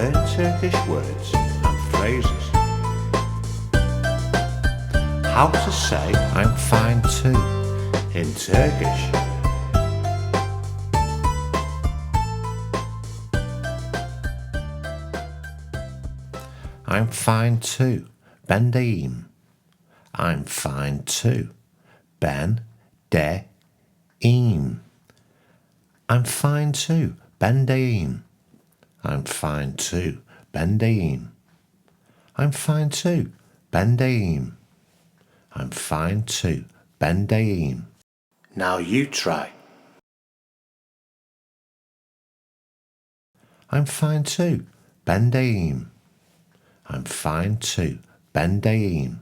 Learn Turkish words and phrases. How to say I'm fine too in Turkish. I'm fine too. Ben de iyiyim. I'm fine too. Ben de iyiyim. I'm fine too. Ben de iyiyim. I'm fine too. Ben de iyiyim. I'm fine too. Ben de iyiyim. I'm fine too. Ben de iyiyim. Now you try. I'm fine too. Ben de iyiyim. I'm fine too. Ben de iyiyim.